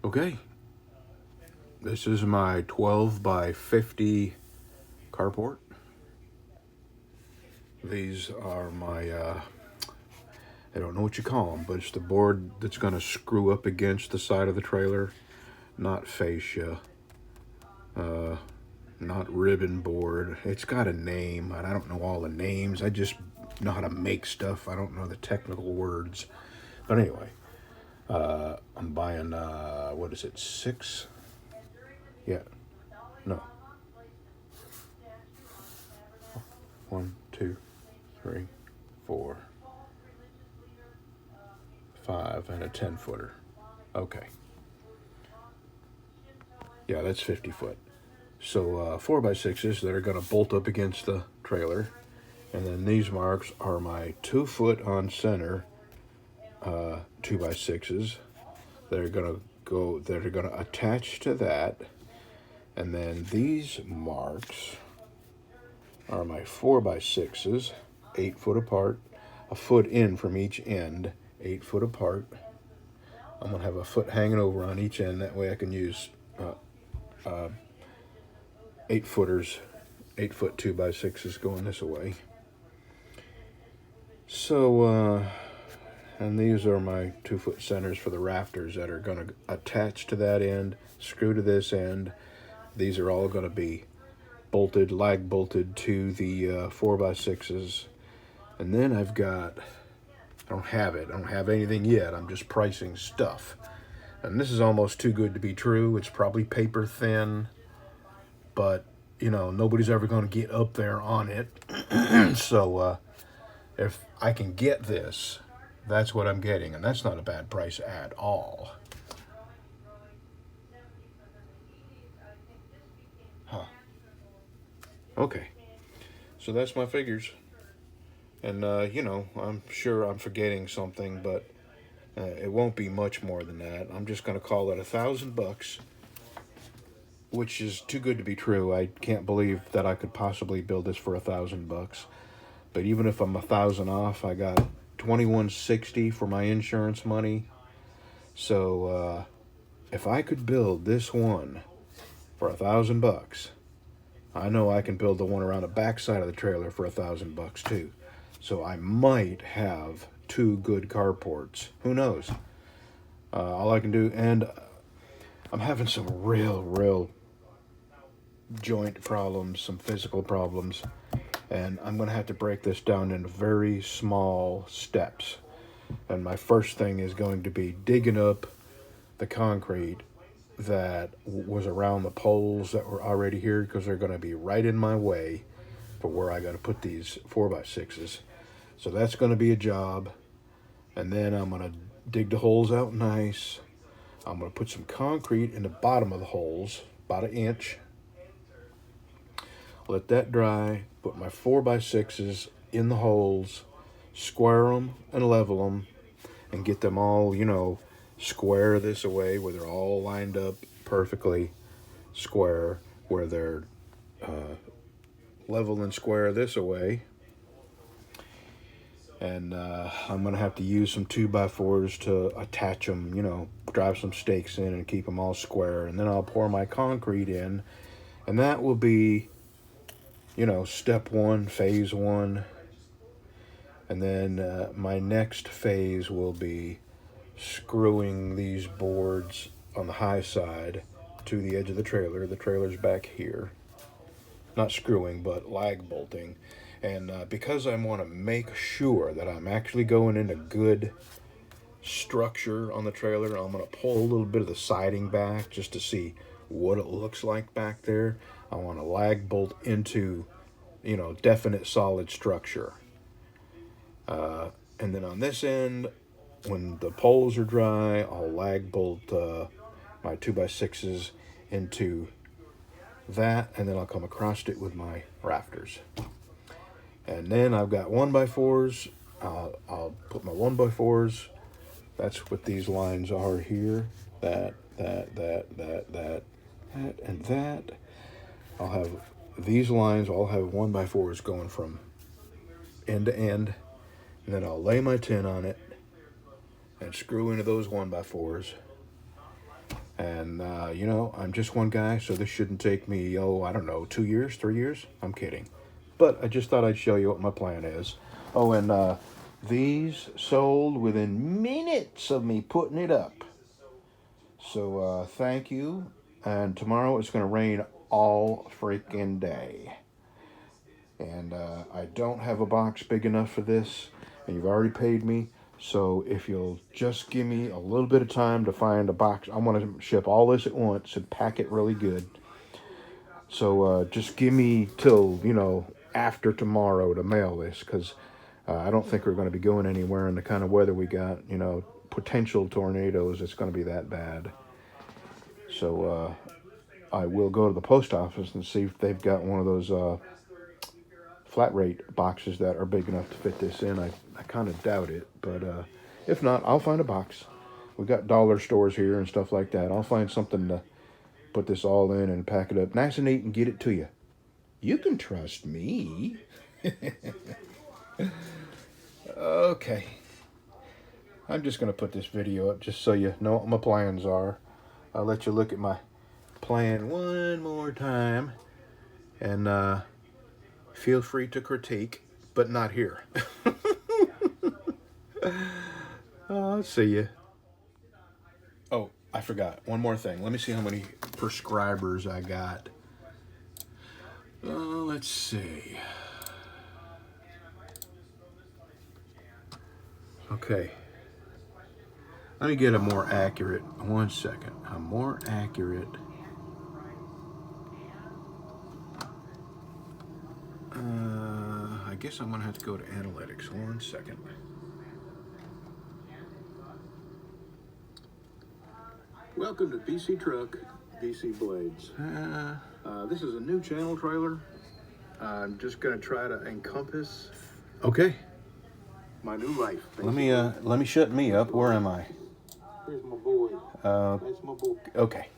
Okay, this is my 12 by 50 carport. These are my, I don't know what you call them, but it's the board that's going to screw up against the side of the trailer. Not fascia, not ribbon board. It's got a name, and I don't know all the names. I just know how to make stuff. I don't know the technical words. But anyway, I'm buying, what is it, 6? Yeah, no. 1, 2, 3, 4, 5, and a 10-footer. Okay. Yeah, that's 50 foot. So 4x6s that are going to bolt up against the trailer. And then these marks are my 2 foot on center 2x6s that are going to attach to that. And then these marks are my 4x6s, 8 foot apart, a foot in from each end, 8 foot apart. I'm going to have a foot hanging over on each end. That way I can use 8 footers, 8 foot 2x6s going this way. So, and these are my 2 foot centers for the rafters that are going to attach to that end, screw to this end. These are all going to be bolted, lag bolted to the 4x6s. And then I've got, I don't have anything yet. I'm just pricing stuff. And this is almost too good to be true. It's probably paper thin, but you know, nobody's ever going to get up there on it. So if I can get this, that's what I'm getting, and that's not a bad price at all. Huh. Okay. So that's my figures. And, you know, I'm sure I'm forgetting something, but it won't be much more than that. I'm just going to call it $1,000, which is too good to be true. I can't believe that I could possibly build this for $1,000. But even if I'm 1,000 off, I got $2,160 for my insurance money. So if I could build this one for $1,000, I know I can build the one around the back side of the trailer for $1,000 too. So I might have 2 good carports. Who knows? All I can do, and I'm having some real joint problems, some physical problems, and I'm going to have to break this down into very small steps. And my first thing is going to be digging up the concrete that was around the poles that were already here, because they're going to be right in my way for where I got to put these 4x6s. So that's going to be a job. And then I'm going to dig the holes out nice. I'm going to put some concrete in the bottom of the holes, about 1 inch. Let that dry. Put my 4x6s in the holes, square them and level them, and get them all, you know, square this away where they're all lined up perfectly square, where they're level and square this away. And I'm going to have to use some 2x4s to attach them, you know, drive some stakes in and keep them all square. And then I'll pour my concrete in. And that will be, you know, step 1, phase 1. And then my next phase will be screwing these boards on the high side to the edge of the trailer. The trailer's back here. Not screwing, but lag bolting. And because I want to make sure that I'm actually going into good structure on the trailer, I'm going to pull a little bit of the siding back just to see what it looks like back there. I want to lag bolt into, you know, definite solid structure. And then on this end, when the poles are dry, I'll lag bolt my 2x6s into that, and then I'll come across it with my rafters. And then I've got 1x4s. I'll put my 1x4s. That's what these lines are here. That, and that. I'll have these lines. I'll have 1x4s going from end to end. And then I'll lay my tin on it and screw into those 1x4s. And, you know, I'm just one guy, so this shouldn't take me, I don't know, 2 years, 3 years? I'm kidding. But I just thought I'd show you what my plan is. Oh, and these sold within minutes of me putting it up. So thank you. And tomorrow it's going to rain all freaking day. And I don't have a box big enough for this. And you've already paid me. So if you'll just give me a little bit of time to find a box. I want to ship all this at once and pack it really good. So just give me till, you know, after tomorrow to mail this. Because I don't think we're going to be going anywhere in the kind of weather we got. You know, potential tornadoes. It's going to be that bad. So I will go to the post office and see if they've got one of those flat rate boxes that are big enough to fit this in. I kind of doubt it, but if not, I'll find a box. We got dollar stores here and stuff like that. I'll find something to put this all in and pack it up nice and neat and get it to you. You can trust me. Okay. I'm just going to put this video up just so you know what my plans are. I'll let you look at my plan one more time. And feel free to critique, but not here. I'll see you. Oh, I forgot. One more thing. Let me see how many prescribers I got. Let's see. Okay. Let me get a more accurate. 1 second. A more accurate. I guess I'm going to have to go to analytics. 1 second. Welcome to PC Truck, DC Blades. This is a new channel trailer. I'm just going to try to encompass Okay. my new life. Basically. Let me shut me up. Where am I? Here's my boy. That's my boy. Okay.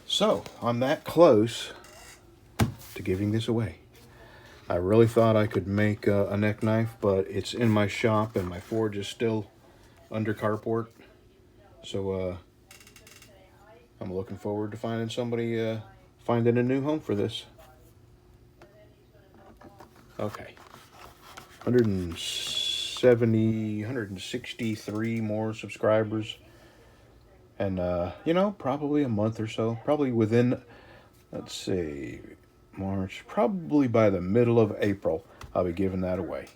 So, I'm that close to giving this away. I really thought I could make a neck knife, but it's in my shop and my forge is still under carport. So, I'm looking forward to finding somebody, finding a new home for this. Okay. 163 more subscribers. And, you know, probably a month or so. Probably within, let's see, March. Probably by the middle of April, I'll be giving that away.